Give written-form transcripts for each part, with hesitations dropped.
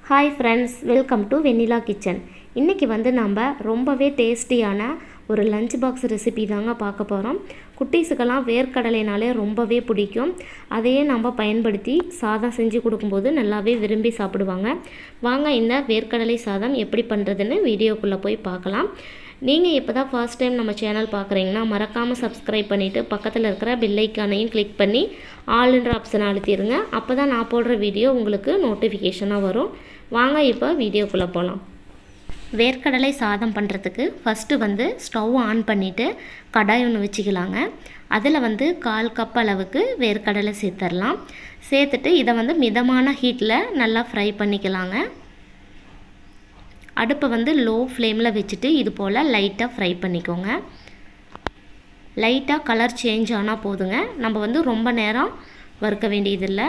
Hi friends, welcome to Vennila kitchen. இன்றைக்கி நம்ம ரொம்பவே டேஸ்டியான ஒரு லஞ்ச் பாக்ஸ் ரெசிபி தாங்க பார்க்க போகிறோம். குட்டீஸுக்கெல்லாம் வேர்க்கடலைனாலே ரொம்பவே பிடிக்கும். அதையே நம்ம பயன்படுத்தி சாதம் செஞ்சு கொடுக்கும்போது நல்லாவே விரும்பி சாப்பிடுவாங்க. வாங்க இந்த வேர்க்கடலை சாதம் எப்படி பண்ணுறதுன்னு வீடியோக்குள்ளே போய் பார்க்கலாம். நீங்கள் இப்போ தான் ஃபர்ஸ்ட் டைம் நம்ம சேனல் பார்க்குறீங்கன்னா மறக்காமல் சப்ஸ்கிரைப் பண்ணிவிட்டு பக்கத்தில் இருக்கிற பெல் ஐக்கானையும் கிளிக் பண்ணி ஆல்ன்ற ஆப்ஷனை அழுத்திடுங்க. அப்போ தான் நான் போடுற வீடியோ உங்களுக்கு நோட்டிஃபிகேஷனாக வரும். வாங்க இப்போ வீடியோக்குள்ளே போகலாம். வேர்க்கடலை சாதம் பண்ணுறதுக்கு ஃபஸ்ட்டு ஸ்டவ் ஆன் பண்ணிவிட்டு கடாய் ஒன்று வச்சுக்கலாங்க. அதில் 1/4 கப் அளவுக்கு வேர்க்கடலை சேர்த்துடலாம். சேர்த்துட்டு இதை மிதமான ஹீட்டில் நல்லா ஃப்ரை பண்ணிக்கலாங்க. அடுப்பை லோ ஃப்ளேமில் வச்சுட்டு இது போல் லைட்டாக ஃப்ரை பண்ணிக்கோங்க. லைட்டாக கலர் சேஞ்ச் ஆனால் போதுங்க. நம்ம ரொம்ப நேரம் வறுக்க வேண்டியதில்லை.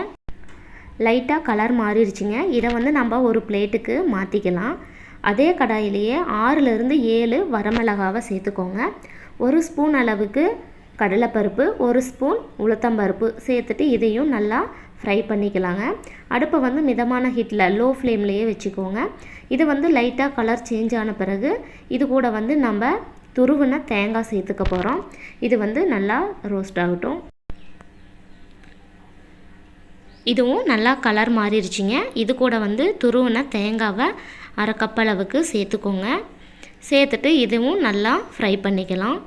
லைட்டாக கலர் மாறிடுச்சுங்க. இதை நம்ம ஒரு பிளேட்டுக்கு மாற்றிக்கலாம். அதே கடாயிலேயே 6லேருந்து 7 வரமிளகாவை சேர்த்துக்கோங்க. 1 ஸ்பூன் அளவுக்கு கடலைப்பருப்பு, 1 ஸ்பூன் உளுத்தம்பருப்பு சேர்த்துட்டு இதையும் நல்லா ஃப்ரை பண்ணிக்கலாங்க. அடுப்பை மிதமான ஹீட்டில் லோ ஃப்ளேம்லேயே வச்சுக்கோங்க. இது லைட்டாக கலர் சேஞ்ச் ஆன பிறகு இது கூட நம்ம துருவின தேங்காய் சேர்த்துக்க போகிறோம். இது நல்லா ரோஸ்ட் ஆகட்டும். இதுவும் நல்லா கலர் மாறிடுச்சிங்க. இது கூட துருவின தேங்காவை 1/2 கப் அளவுக்கு சேர்த்துக்கோங்க. சேர்த்துட்டு இதுவும் நல்லா ஃப்ரை பண்ணிக்கலாம்.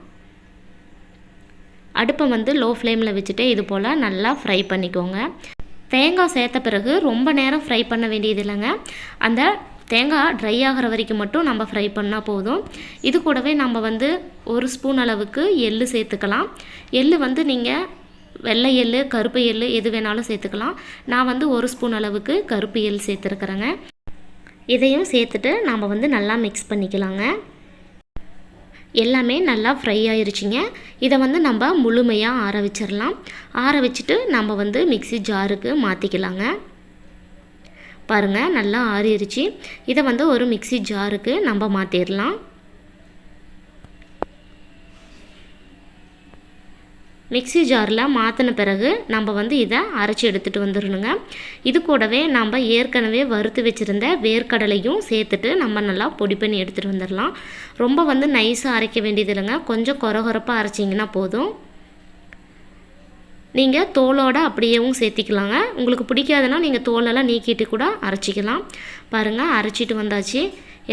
அடுப்பை லோ ஃப்ளேமில் வச்சுட்டு இது போல் நல்லா ஃப்ரை பண்ணிக்கோங்க. தேங்காய் சேர்த்த பிறகு ரொம்ப நேரம் ஃப்ரை பண்ண வேண்டியது இல்லைங்க. அந்த தேங்காய் ட்ரை ஆகிற வரைக்கும் மட்டும் நம்ம ஃப்ரை பண்ணால் போதும். இது கூடவே நம்ம 1 ஸ்பூன் அளவுக்கு எள்ளு சேர்த்துக்கலாம். எள்ளு நீங்கள் வெள்ளை எள்ளு, கருப்பு எள்ளு எது வேணாலும் சேர்த்துக்கலாம். நான் 1 ஸ்பூன் அளவுக்கு கருப்பு எள் சேர்த்துருக்குறேங்க. இதையும் சேர்த்துட்டு நாம் நல்லா மிக்ஸ் பண்ணிக்கலாங்க. எல்லாமே நல்லா ஃப்ரை ஆயிருச்சுங்க. இதை நம்ம முழுமையாக ஆற வச்சிடலாம். ஆற வச்சுட்டு நம்ம மிக்ஸி ஜாருக்கு மாற்றிக்கலாங்க. பாருங்கள், நல்லா ஆறிடுச்சு. இதை ஒரு மிக்ஸி ஜாருக்கு நம்ம மாற்றிடலாம். மிக்ஸி ஜாரில் மாற்றின பிறகு நம்ம இதை அரைச்சி எடுத்துகிட்டு வந்துடணுங்க. இது கூடவே நம்ம ஏற்கனவே வறுத்து வச்சுருந்த வேர்க்கடலையும் சேர்த்துட்டு நம்ம நல்லா பொடி பண்ணி எடுத்துகிட்டு வந்துடலாம். ரொம்ப நைஸாக அரைக்க வேண்டியது இல்லைங்க. கொஞ்சம் கொரகொரப்பாக அரைச்சிங்கன்னா போதும். நீங்கள் தோலோடு அப்படியேவும் சேர்த்திக்கலாங்க. உங்களுக்கு பிடிக்காதுன்னா நீங்கள் தோலெல்லாம் நீக்கிட்டு கூட அரைச்சிக்கலாம். பாருங்கள், அரைச்சிட்டு வந்தாச்சு.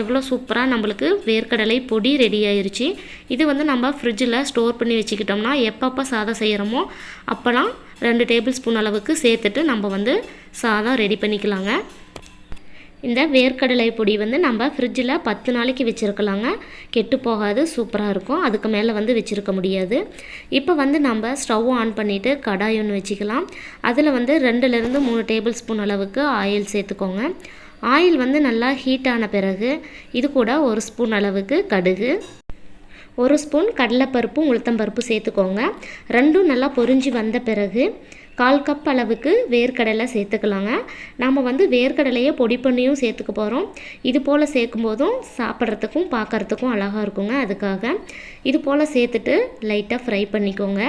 எவ்வளோ சூப்பராக நம்மளுக்கு வேர்க்கடலை பொடி ரெடி ஆயிருச்சு. இது நம்ம ஃப்ரிட்ஜில் ஸ்டோர் பண்ணி வச்சுக்கிட்டோம்னா எப்பப்போ சாதம் செய்கிறோமோ அப்போலாம் 2 டேபிள் ஸ்பூன் அளவுக்கு சேர்த்துட்டு நம்ம சாதம் ரெடி பண்ணிக்கலாங்க. இந்த வேர்க்கடலை பொடி நம்ம ஃப்ரிட்ஜில் 10 நாளைக்கு வச்சுருக்கலாங்க. கெட்டு போகாது, சூப்பராக இருக்கும். அதுக்கு மேலே வச்சுருக்க முடியாது. இப்போ நம்ம ஸ்டவ் ஆன் பண்ணிவிட்டு கடாய் ஒன்று வச்சுக்கலாம். அதில் 2லேருந்து 3 டேபிள் ஸ்பூன் அளவுக்கு ஆயில் சேர்த்துக்கோங்க. ஆயில் நல்லா ஹீட் ஆன பிறகு இது கூட 1 ஸ்பூன் அளவுக்கு கடுகு, 1 ஸ்பூன் கடலைப்பருப்பும் உளுத்தம்பருப்பு சேர்த்துக்கோங்க. ரெண்டும் நல்லா பொரிஞ்சு வந்த பிறகு 1/4 கப் அளவுக்கு வேர்க்கடலை சேர்த்துக்கலாங்க. நாம் வேர்க்கடலையை பொடி பண்ணியும் சேர்த்துக்க போகிறோம். இது போல் சேர்க்கும் போதும் சாப்பிட்றதுக்கும் பார்க்குறதுக்கும் அழகாக இருக்குங்க. அதுக்காக இது போல் சேர்த்துட்டு லைட்டாக ஃப்ரை பண்ணிக்கோங்க.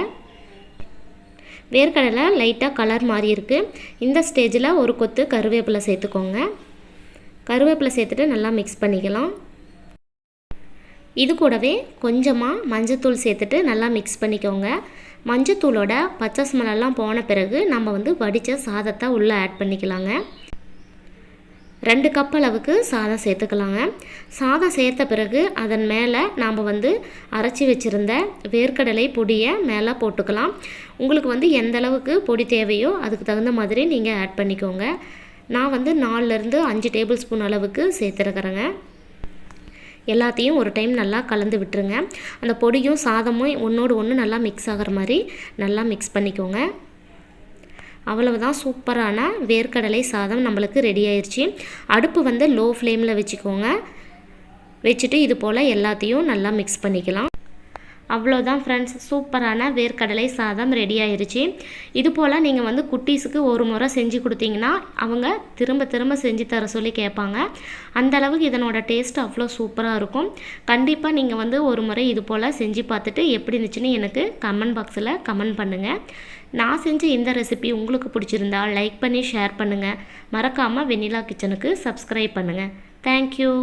வேர்க்கடலை லைட்டாக கலர் மாறி இருக்குது. இந்த ஸ்டேஜில் ஒரு கொத்து கருவேப்பிலை சேர்த்துக்கோங்க. கருவேப்பிலை சேர்த்துட்டு நல்லா மிக்ஸ் பண்ணிக்கலாம். இது கூடவே கொஞ்சமாக மஞ்சத்தூள் சேர்த்துட்டு நல்லா மிக்ஸ் பண்ணிக்கோங்க. மஞ்சத்தூளோட பச்சை ஸ்மெல்லாம் போன பிறகு நம்ம வடித்த சாதத்தை உள்ளே ஆட் பண்ணிக்கலாங்க. 2 கப் அளவுக்கு சாதம் சேர்த்துக்கலாங்க. சாதம் சேர்த்த பிறகு அதன் மேலே நாம் அரைச்சி வச்சுருந்த வேர்க்கடலை பொடியை மேலே போட்டுக்கலாம். உங்களுக்கு எந்த அளவுக்கு பொடி தேவையோ அதுக்கு தகுந்த மாதிரி நீங்கள் ஆட் பண்ணிக்கோங்க. நான் 4லேருந்து 5 டேபிள் ஸ்பூன் அளவுக்கு சேர்த்துருக்குறேங்க. எல்லாத்தையும் ஒரு டைம் நல்லா கலந்து விட்டுருங்க. அந்த பொடியும் சாதமும் ஒன்றோடு ஒன்று நல்லா மிக்ஸ் ஆகிற மாதிரி நல்லா மிக்ஸ் பண்ணிக்கோங்க. அவ்வளவுதான், சூப்பரான வேர்க்கடலை சாதம் நம்மளுக்கு ரெடி ஆயிடுச்சு. அடுப்பு லோ ஃப்ளேமில் வச்சுக்கோங்க. வச்சுட்டு இது போல் எல்லாத்தையும் நல்லா மிக்ஸ் பண்ணிக்கலாம். அவ்வளோதான் ஃப்ரெண்ட்ஸ், சூப்பரான வேர்க்கடலை சாதம் ரெடி ஆயிருச்சு. இது போல் நீங்கள் வந்து குட்டீஸுக்கு ஒரு முறை செஞ்சு கொடுத்தீங்கன்னா அவங்க திரும்ப திரும்ப செஞ்சு தர சொல்லி கேட்பாங்க. அந்தளவுக்கு இதனோட டேஸ்ட் அவ்வளோ சூப்பராக இருக்கும். கண்டிப்பாக நீங்கள் வந்து ஒரு முறை இது போல் செஞ்சு பார்த்துட்டு எப்படி இருந்துச்சுன்னு எனக்கு கமெண்ட் பாக்ஸில் கமெண்ட் பண்ணுங்கள். நான் செஞ்ச இந்த ரெசிபி உங்களுக்கு பிடிச்சிருந்தா லைக் பண்ணி ஷேர் பண்ணுங்கள். மறக்காமல் வெண்ணிலா கிச்சனுக்கு சப்ஸ்கிரைப் பண்ணுங்கள். தேங்க்யூ.